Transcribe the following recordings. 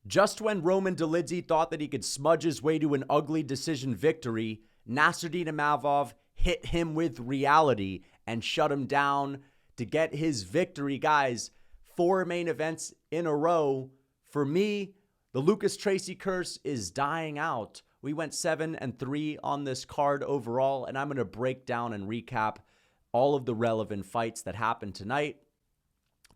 Just when Roman Dolidze thought that he could smudge his way to an ugly decision victory, Nassourdine Imavov hit him with reality and shut him down to get his victory. Guys, 4 main events in a row. For me, the Lucas Tracy curse is dying out. We went 7-3 on this card overall, and I'm going to break down and recap all of the relevant fights that happened tonight.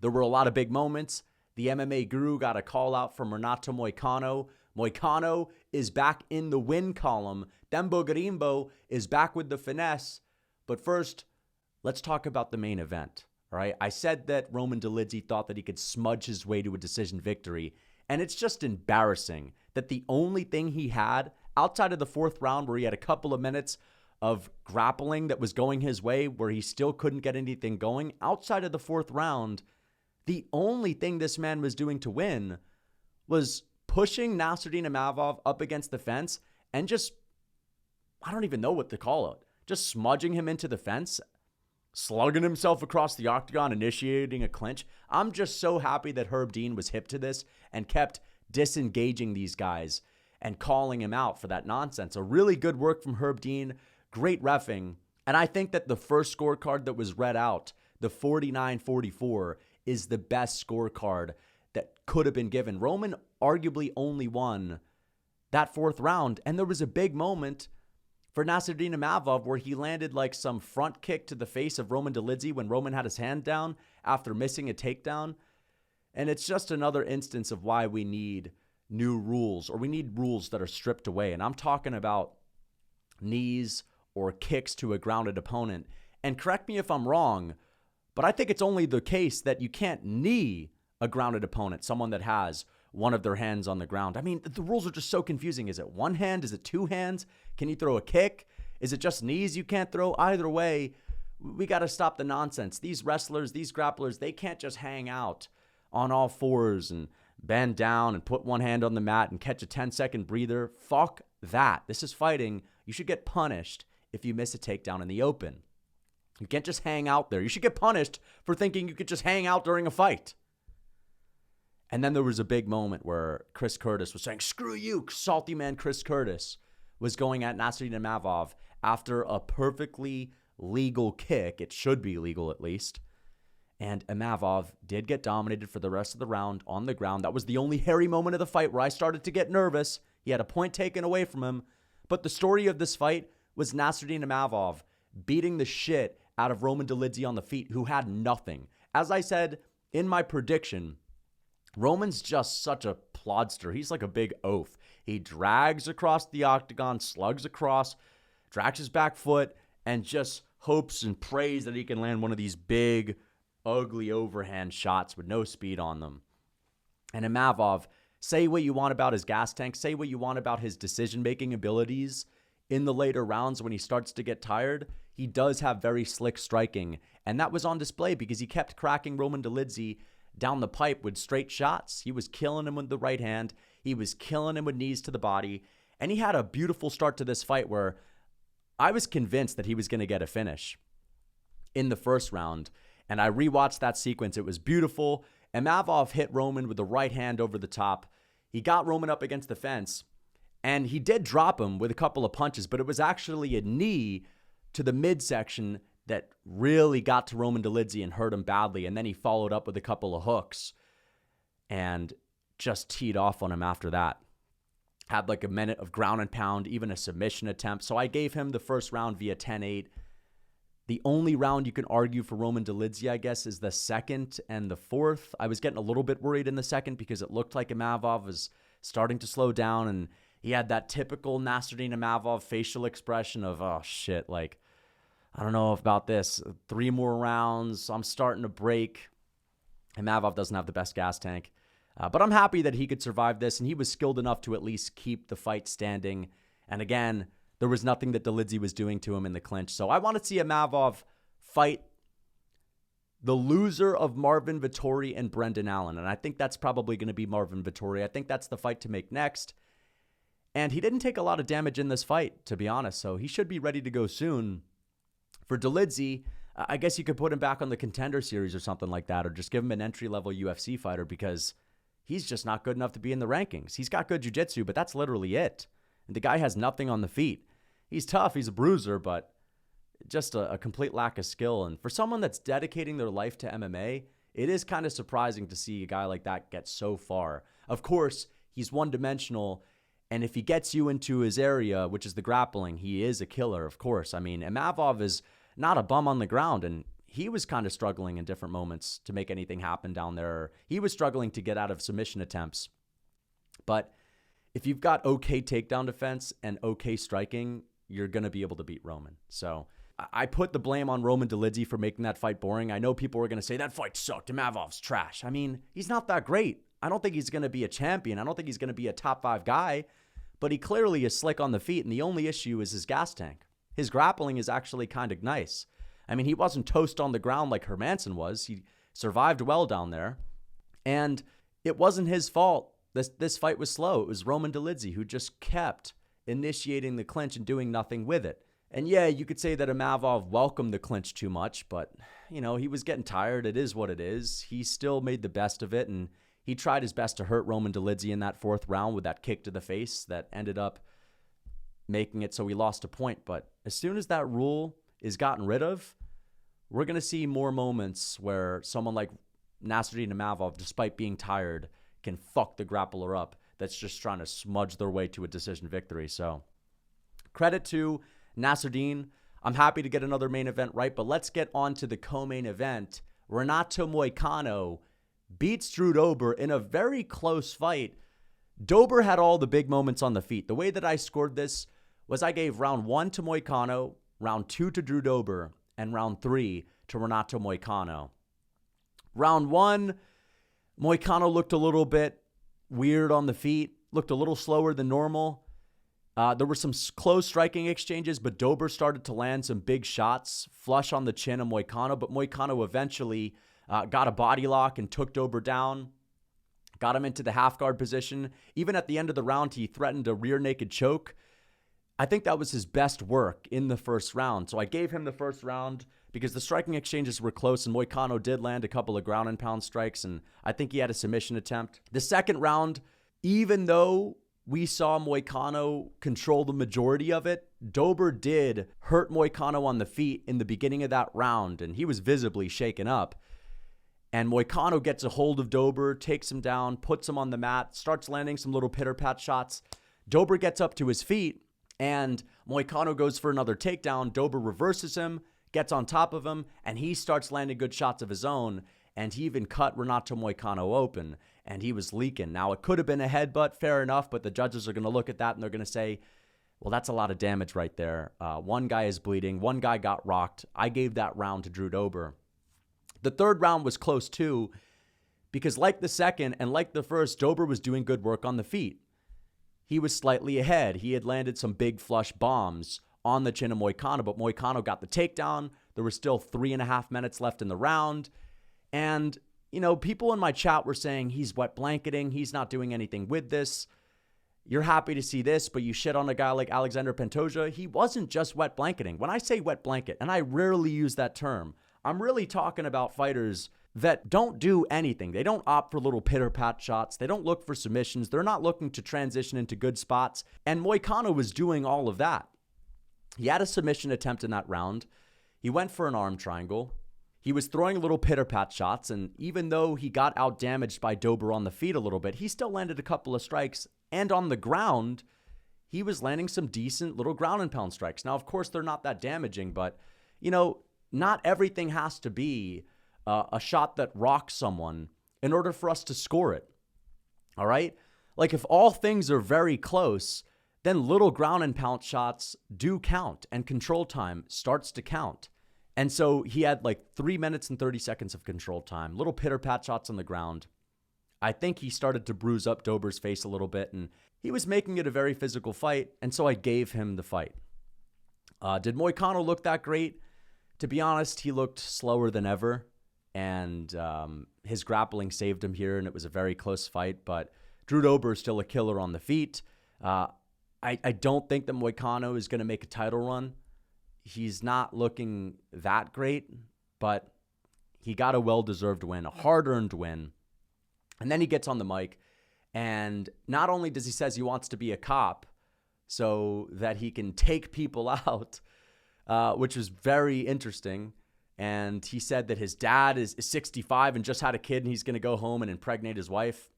There were a lot of big moments. The MMA Guru got a call out from Renato Moicano. Moicano is back in the win column. Themba Gorimbo is back with the finesse. But first, let's talk about the main event. All right, I said that Roman Dolidze thought that he could smudge his way to a decision victory, and it's just embarrassing that the only thing he had outside of the 4th round, where he had a couple of minutes of grappling that was going his way, where he still couldn't get anything going, outside of the 4th round, the only thing this man was doing to win was pushing Nassourdine Imavov up against the fence and just, I don't even know what to call it, just smudging him into the fence, slugging himself across the octagon, initiating a clinch. I'm just so happy that Herb Dean was hip to this and kept disengaging these guys and calling him out for that nonsense. A really good work from Herb Dean, great reffing. And I think that the first scorecard that was read out, the 49-44, is the best scorecard that could have been given. Roman arguably only won that 4th round, and there was a big moment for Nassourdine Imavov where he landed like some front kick to the face of Roman Dolidze when Roman had his hand down after missing a takedown. And it's just another instance of why we need new rules, or we need rules that are stripped away. And I'm talking about knees or kicks to a grounded opponent. And correct me if I'm wrong, but I think it's only the case that you can't knee a grounded opponent, someone that has one of their hands on the ground. I mean, the rules are just so confusing. Is it one hand? Is it 2 hands? Can you throw a kick? Is it just knees you can't throw? Either way, we got to stop the nonsense. These wrestlers, these grapplers, they can't just hang out on all fours and bend down and put one hand on the mat and catch a 10-second breather. Fuck that. This is fighting. You should get punished if you miss a takedown in the open. You can't just hang out there. You should get punished for thinking you could just hang out during a fight. And then there was a big moment where Chris Curtis was saying, screw you, salty man Chris Curtis was going at Nassourdine Imavov after a perfectly legal kick. It should be legal at least. And Imavov did get dominated for the rest of the round on the ground. That was the only hairy moment of the fight where I started to get nervous. He had a point taken away from him. But the story of this fight was Nassourdine Imavov beating the shit out of Roman Dolidze on the feet, who had nothing. As I said in my prediction, Roman's just such a plodster. He's like a big oaf. He drags across the octagon, slugs across, drags his back foot, and just hopes and prays that he can land one of these big, ugly overhand shots with no speed on them. And Imavov, say what you want about his gas tank, say what you want about his decision-making abilities in the later rounds when he starts to get tired, he does have very slick striking. And that was on display because he kept cracking Roman Dolidze down the pipe with straight shots. He was killing him with the right hand. He was killing him with knees to the body. And he had a beautiful start to this fight where I was convinced that he was going to get a finish in the first round. And I rewatched that sequence. It was beautiful. Imavov hit Roman with the right hand over the top. He got Roman up against the fence. And he did drop him with a couple of punches, but it was actually a knee to the midsection that really got to Roman Dolidze and hurt him badly. And then he followed up with a couple of hooks and just teed off on him after that. Had like a minute of ground and pound, even a submission attempt. So I gave him the first round via 10-8. The only round you can argue for Roman Dolidze, I guess, is the second and the fourth. I was getting a little bit worried in the second because it looked like Imavov was starting to slow down, and he had that typical Nassourdine Imavov facial expression of, oh shit, like, I don't know about this. 3 more rounds, I'm starting to break. Imavov doesn't have the best gas tank. But I'm happy that he could survive this, and he was skilled enough to at least keep the fight standing. And again, there was nothing that Dolidze was doing to him in the clinch. So I want to see Imavov fight the loser of Marvin Vettori and Brendan Allen. And I think that's probably going to be Marvin Vettori. I think that's the fight to make next. And he didn't take a lot of damage in this fight, to be honest. So he should be ready to go soon. For Dolidze, I guess you could put him back on the Contender Series or something like that, or just give him an entry-level UFC fighter because he's just not good enough to be in the rankings. He's got good jiu-jitsu, but that's literally it. And the guy has nothing on the feet. He's tough. He's a bruiser, but just a complete lack of skill. And for someone that's dedicating their life to MMA, it is kind of surprising to see a guy like that get so far. Of course, he's one-dimensional, and if he gets you into his area, which is the grappling, he is a killer, of course. I mean, Imavov is not a bum on the ground, and he was kind of struggling in different moments to make anything happen down there. He was struggling to get out of submission attempts. But if you've got okay takedown defense and okay striking, you're going to be able to beat Roman. So I put the blame on Roman Dolidze for making that fight boring. I know people are going to say that fight sucked. Imavov's trash. I mean, he's not that great. I don't think he's going to be a champion. I don't think he's going to be a top 5 guy, but he clearly is slick on the feet. And the only issue is his gas tank. His grappling is actually kind of nice. I mean, he wasn't toast on the ground like Hermanson was. He survived well down there. And it wasn't his fault. This fight was slow. It was Roman Dolidze who just kept initiating the clinch and doing nothing with it. And yeah, you could say that Imavov welcomed the clinch too much, but, he was getting tired. It is what it is. He still made the best of it, and he tried his best to hurt Roman Dolidze in that 4th round with that kick to the face that ended up making it so he lost a point. But as soon as that rule is gotten rid of, we're going to see more moments where someone like Nassourdine Imavov, despite being tired, can fuck the grappler up that's just trying to smudge their way to a decision victory. So credit to Nassourdine. I'm happy to get another main event right, but let's get on to the co-main event. Renato Moicano beats Drew Dober in a very close fight. Dober had all the big moments on the feet. The way that I scored this was I gave round 1 to Moicano, round 2 to Drew Dober, and round 3 to Renato Moicano. Round 1, Moicano looked a little bit weird on the feet, looked a little slower than normal. There were some close striking exchanges, but Dober started to land some big shots, flush on the chin of Moicano, but Moicano eventually got a body lock and took Dober down, got him into the half guard position. Even at the end of the round, he threatened a rear naked choke. I think that was his best work in the first round. So I gave him the first round because the striking exchanges were close, and Moicano did land a couple of ground and pound strikes, and I think he had a submission attempt. The second round, even though we saw Moicano control the majority of it, Dober did hurt Moicano on the feet in the beginning of that round, and he was visibly shaken up. And Moicano gets a hold of Dober, takes him down, puts him on the mat, starts landing some little pitter-pat shots. Dober gets up to his feet, and Moicano goes for another takedown. Dober reverses him, gets on top of him, and he starts landing good shots of his own, and he even cut Renato Moicano open, and he was leaking. Now, it could have been a headbutt, fair enough, but the judges are going to look at that, and they're going to say, well, that's a lot of damage right there. One guy is bleeding. One guy got rocked. I gave that round to Drew Dober. The third round was close, too, because like the second and like the first, Dober was doing good work on the feet. He was slightly ahead. He had landed some big flush bombs on the chin of Moicano, but Moicano got the takedown. There were still 3.5 minutes left in the round. And, people in my chat were saying he's wet blanketing. He's not doing anything with this. You're happy to see this, but you shit on a guy like Alexander Pantoja. He wasn't just wet blanketing. When I say wet blanket, and I rarely use that term, I'm really talking about fighters that don't do anything. They don't opt for little pitter-pat shots. They don't look for submissions. They're not looking to transition into good spots. And Moicano was doing all of that. He had a submission attempt in that round. He went for an arm triangle. He was throwing little pitter-pat shots, and even though he got out-damaged by Dober on the feet a little bit, he still landed a couple of strikes. And on the ground, he was landing some decent little ground and pound strikes. Now, of course, they're not that damaging, but, not everything has to be a shot that rocks someone in order for us to score it. All right? Like, if all things are very close, then little ground and pound shots do count, and control time starts to count. And so he had like 3 minutes and 30 seconds of control time, little pitter-pat shots on the ground. I think he started to bruise up Dober's face a little bit, and he was making it a very physical fight, and so I gave him the fight. Did Moicano look that great? To be honest, he looked slower than ever, and his grappling saved him here, and it was a very close fight, but Drew Dober is still a killer on the feet. I don't think that Moicano is going to make a title run. He's not looking that great, but he got a well-deserved win, a hard-earned win. And then he gets on the mic, and not only does he says he wants to be a cop so that he can take people out, which was very interesting. And he said that his dad is 65 and just had a kid, and he's going to go home and impregnate his wife.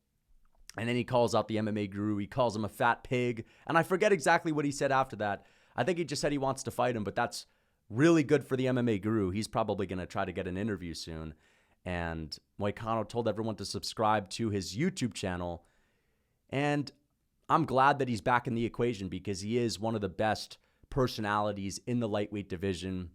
And then he calls out the MMA Guru. He calls him a fat pig. And I forget exactly what he said after that. I think he just said he wants to fight him, but that's really good for the MMA Guru. He's probably going to try to get an interview soon. And Moicano told everyone to subscribe to his YouTube channel. And I'm glad that he's back in the equation because he is one of the best personalities in the lightweight division.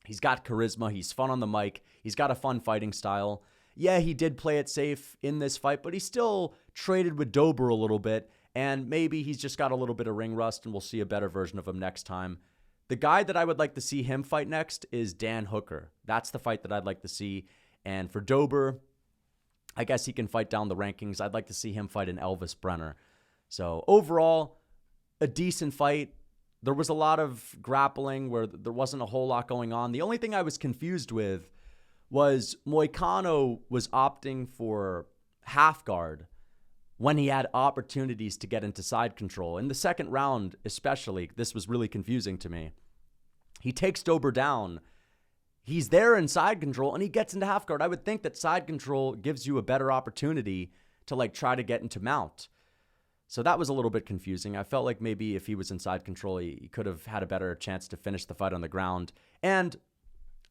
He's got charisma. He's fun on the mic. He's got a fun fighting style. Yeah, he did play it safe in this fight, but he still traded with Dober a little bit. And maybe he's just got a little bit of ring rust, and we'll see a better version of him next time. The guy that I would like to see him fight next is Dan Hooker. That's the fight that I'd like to see. And for Dober, I guess he can fight down the rankings. I'd like to see him fight an Elvis Brenner. So overall, a decent fight. There was a lot of grappling where there wasn't a whole lot going on. The only thing I was confused with was Moicano was opting for half guard when he had opportunities to get into side control. In the second round especially, this was really confusing to me. He takes Dober down. He's there in side control, and he gets into half guard. I would think that side control gives you a better opportunity to try to get into mount. So that was a little bit confusing. I felt like maybe if he was in side control, he could have had a better chance to finish the fight on the ground. And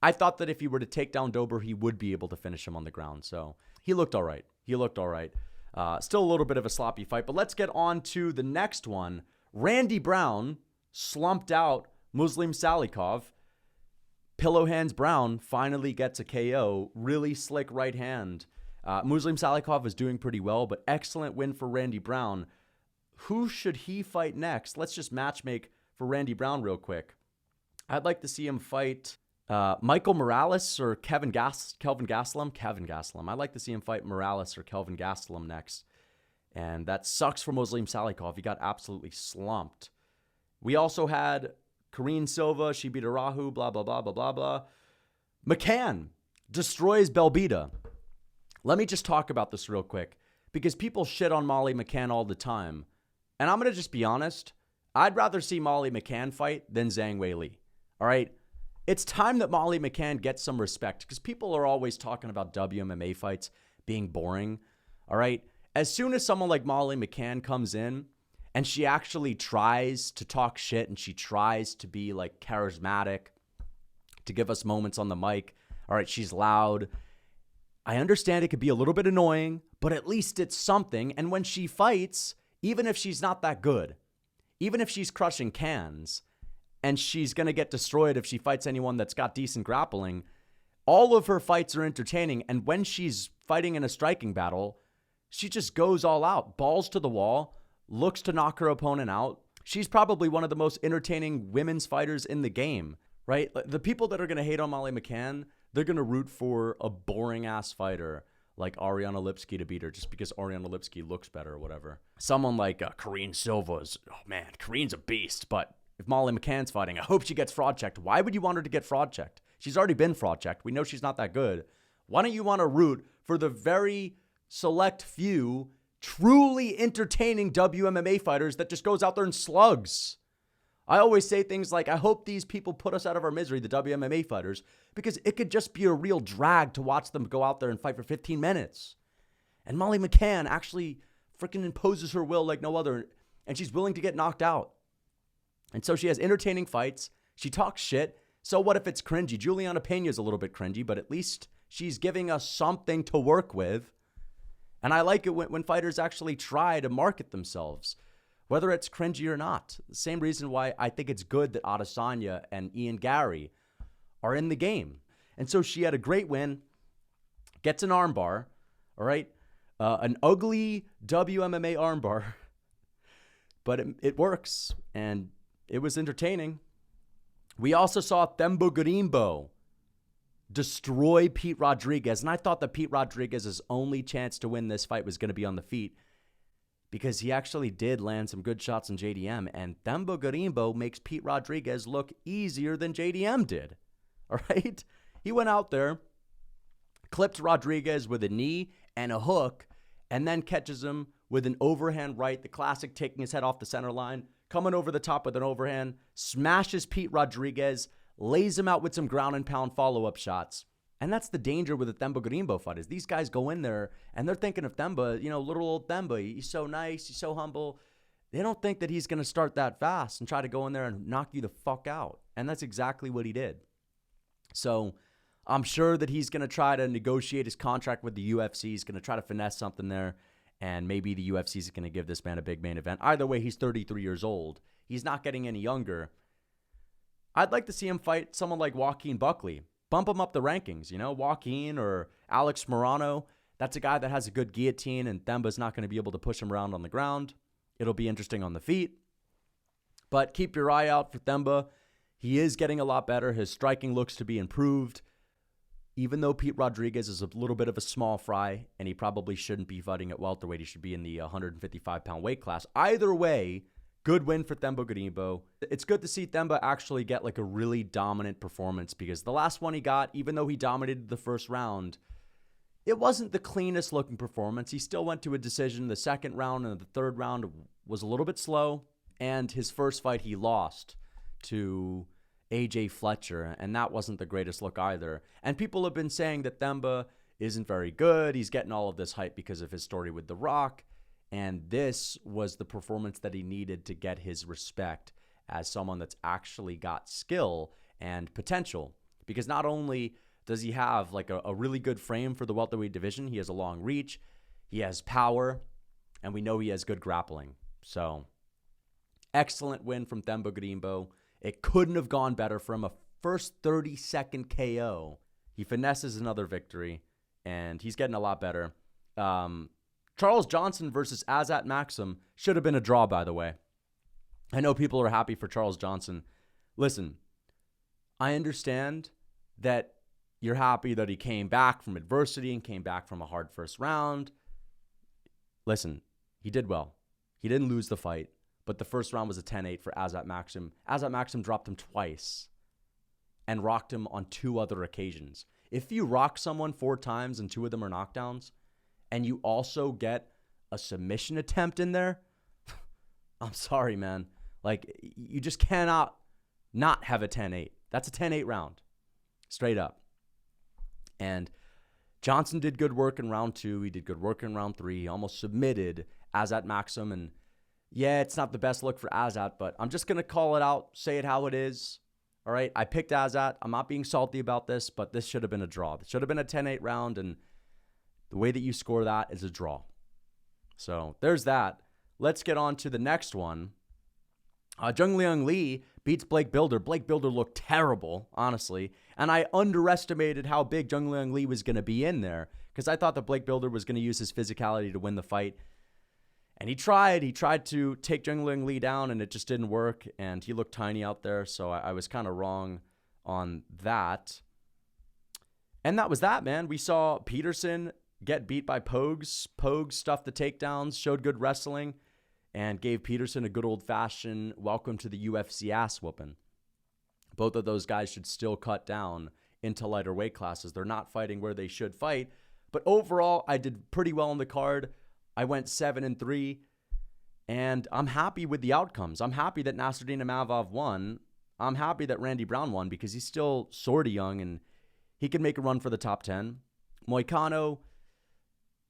I thought that if he were to take down Dober, he would be able to finish him on the ground. So he looked all right. Still a little bit of a sloppy fight, but let's get on to the next one. Randy Brown slumped out Muslim Salikov. Pillow Hands Brown finally gets a KO. Really slick right hand. Muslim Salikov is doing pretty well, but excellent win for Randy Brown. Who should he fight next? Let's just matchmake for Randy Brown real quick. I'd like to see him fight Michael Morales or Kelvin Gastelum. I'd like to see him fight Morales or Kelvin Gastelum next. And that sucks for Muslim Salikov. He got absolutely slumped. We also had Karine Silva. She beat Arahu. Blah, blah, blah, blah, blah, blah. McCann destroys Belbita. Let me just talk about this real quick because people shit on Molly McCann all the time. And I'm going to just be honest. I'd rather see Molly McCann fight than Zhang Weili. All right? It's time that Molly McCann gets some respect because people are always talking about WMMA fights being boring. All right? As soon as someone like Molly McCann comes in and she actually tries to talk shit and she tries to be charismatic, to give us moments on the mic. All right, she's loud. I understand it could be a little bit annoying, but at least it's something. And when she fights, even if she's not that good, even if she's crushing cans, and she's going to get destroyed if she fights anyone that's got decent grappling, all of her fights are entertaining. And when she's fighting in a striking battle, she just goes all out, balls to the wall, looks to knock her opponent out. She's probably one of the most entertaining women's fighters in the game, right? The people that are going to hate on Molly McCann, they're going to root for a boring-ass fighter like Ariana Lipski to beat her just because Ariana Lipski looks better or whatever. Someone like Karine Silva's, oh man, Karine's a beast, but if Molly McCann's fighting, I hope she gets fraud checked. Why would you want her to get fraud checked? She's already been fraud checked. We know she's not that good. Why don't you want to root for the very select few truly entertaining WMMA fighters that just goes out there and slugs? I always say things like, I hope these people put us out of our misery, the WMMA fighters, because it could just be a real drag to watch them go out there and fight for 15 minutes. And Molly McCann actually freaking imposes her will like no other, and she's willing to get knocked out. And so she has entertaining fights. She talks shit. So what if it's cringy? Juliana Pena's a little bit cringy, but at least she's giving us something to work with. And I like it when fighters actually try to market themselves, whether it's cringy or not. The same reason why I think it's good that Adesanya and Ian Gary are in the game. And so she had a great win, gets an armbar, all right? An ugly WMMA armbar, but it works, and it was entertaining. We also saw Themba Gorimbo destroy Pete Rodriguez, and I thought that Pete Rodriguez's only chance to win this fight was going to be on the feet because he actually did land some good shots on JDM, and Themba Gorimbo makes Pete Rodriguez look easier than JDM did, all right? He went out there, clipped Rodriguez with a knee and a hook, and then catches him with an overhand right, the classic taking his head off the center line, coming over the top with an overhand, smashes Pete Rodriguez, lays him out with some ground and pound follow-up shots. And that's the danger with the Themba Gorimbo fight, is these guys go in there and they're thinking of Themba, little old Themba. He's so nice, he's so humble. They don't think that he's going to start that fast and try to go in there and knock you the fuck out. And that's exactly what he did. So I'm sure that he's going to try to negotiate his contract with the UFC. He's going to try to finesse something there. And maybe the UFC is going to give this man a big main event. Either way, he's 33 years old. He's not getting any younger. I'd like to see him fight someone like Joaquin Buckley. Bump him up the rankings, Joaquin or Alex Morano. That's a guy that has a good guillotine, and Themba's not going to be able to push him around on the ground. It'll be interesting on the feet. But keep your eye out for Themba. He is getting a lot better. His striking looks to be improved. Even though Pete Rodriguez is a little bit of a small fry, and he probably shouldn't be fighting at welterweight, he should be in the 155-pound weight class. Either way, good win for Themba Gorimbo. It's good to see Themba actually get like a really dominant performance, because the last one he got, even though he dominated the first round, it wasn't the cleanest looking performance. He still went to a decision. The second round and the third round was a little bit slow, and his first fight he lost to AJ Fletcher, and that wasn't the greatest look either. And people have been saying that Themba isn't very good. He's getting all of this hype because of his story with The Rock. And this was the performance that he needed to get his respect as someone that's actually got skill and potential. Because not only does he have like a really good frame for the welterweight division, he has a long reach, he has power, and we know he has good grappling. So, excellent win from Themba Gorimbo. It couldn't have gone better for him. A first 30-second KO. He finesses another victory, and he's getting a lot better. Charles Johnson versus Azat Maxim should have been a draw, by the way. I know people are happy for Charles Johnson. Listen, I understand that you're happy that he came back from adversity and came back from a hard first round. Listen, he did well. He didn't lose the fight, but the first round was a 10-8 for Azat Maxim. Azat Maxim dropped him twice and rocked him on 2 other occasions. If you rock someone 4 times and 2 of them are knockdowns, and you also get a submission attempt in there, I'm sorry, man. Like, you just cannot not have a 10-8. That's a 10-8 round, straight up. And Johnson did good work in round 2. He did good work in round 3. He almost submitted Azat Maxim. And yeah, it's not the best look for Azat, but I'm just going to call it out, say it how it is. All right, I picked Azat. I'm not being salty about this, but this should have been a draw. It should have been a 10-8 round, and the way that you score that is a draw. So there's that. Let's get on to the next one. Jungliang Lee beats Blake Bilder. Blake Bilder looked terrible, honestly. And I underestimated how big Jungliang Lee was going to be in there, because I thought that Blake Bilder was going to use his physicality to win the fight. And he tried. He tried to take Jungliang Lee down, and it just didn't work. And he looked tiny out there, so I was kind of wrong on that. And that was that, man. We saw Peterson get beat by Pogues. Pogues stuffed the takedowns, showed good wrestling, and gave Peterson a good old-fashioned welcome to the UFC ass whooping. Both of those guys should still cut down into lighter weight classes. They're not fighting where they should fight. But overall, I did pretty well on the card. I went 7-3, and I'm happy with the outcomes. I'm happy that Nassourdine Imavov won. I'm happy that Randy Brown won, because he's still sort of young, and he can make a run for the top 10. Moicano,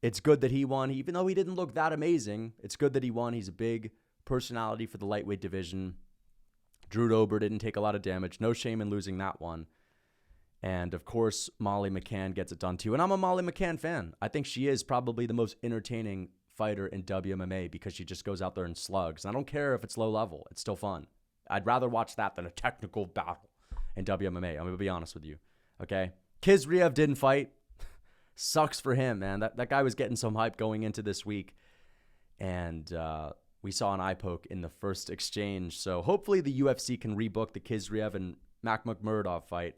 it's good that he won. Even though he didn't look that amazing, it's good that he won. He's a big personality for the lightweight division. Drew Dober didn't take a lot of damage. No shame in losing that one. And, of course, Molly McCann gets it done, too. And I'm a Molly McCann fan. I think she is probably the most entertaining fighter in WMMA, because she just goes out there and slugs. And I don't care if it's low level. It's still fun. I'd rather watch that than a technical battle in WMMA. I'm going to be honest with you. Okay? Kizriev didn't fight. Sucks for him, man. That guy was getting some hype going into this week. And we saw an eye poke in the first exchange. So hopefully the UFC can rebook the Kizriev and Mac McMurdoch fight.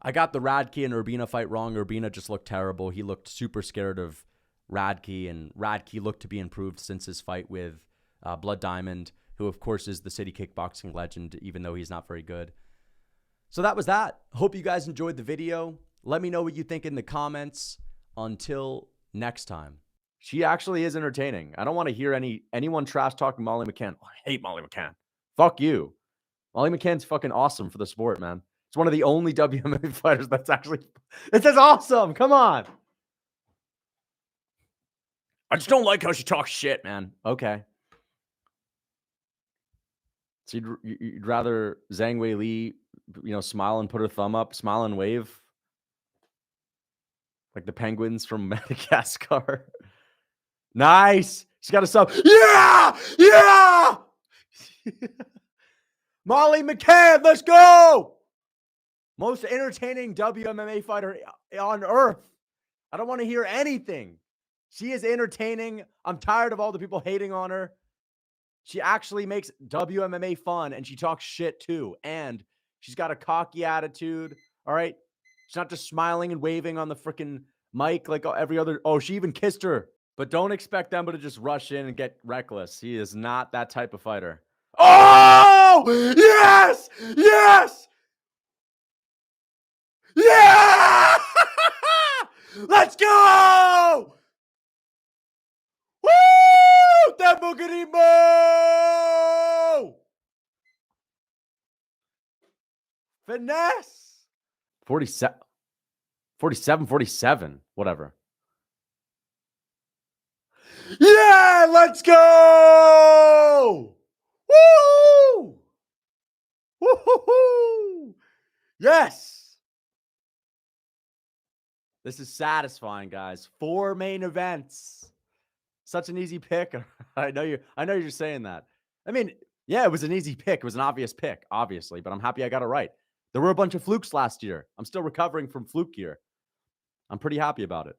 I got the Radke and Urbina fight wrong. Urbina just looked terrible. He looked super scared of Radke, and Radke looked to be improved since his fight with Blood Diamond, who, of course, is the city kickboxing legend, even though he's not very good. So that was that. Hope you guys enjoyed the video. Let me know what you think in the comments. Until next time. She actually is entertaining. I don't want to hear anyone trash talking Molly McCann. Oh, I hate Molly McCann. Fuck you. Molly McCann's fucking awesome for the sport, man. It's one of the only WMMA fighters that's actually... This is awesome. Come on. I just don't like how she talks shit, man. Okay. So you'd rather Zhang Wei Li, smile and put her thumb up, smile and wave? Like the penguins from Madagascar. Nice. She's got a sub. Yeah! Yeah! Molly McCann, let's go! Most entertaining WMMA fighter on earth. I don't want to hear anything. She is entertaining. I'm tired of all the people hating on her. She actually makes WMMA fun, and she talks shit too. And she's got a cocky attitude. All right. She's not just smiling and waving on the freaking mic like every other. Oh, she even kissed her. But don't expect Themba to just rush in and get reckless. He is not that type of fighter. Oh, yes! Yes! Yeah! Let's go! Woo! Themba Gorimbo! Finesse! 47, whatever. Yeah, let's go! Woo! Woo-hoo-hoo! Yes! This is satisfying, guys. 4 main events. Such an easy pick. I know you're saying that. I mean, yeah, it was an easy pick. It was an obvious pick, obviously, but I'm happy I got it right. There were a bunch of flukes last year. I'm still recovering from fluke year. I'm pretty happy about it.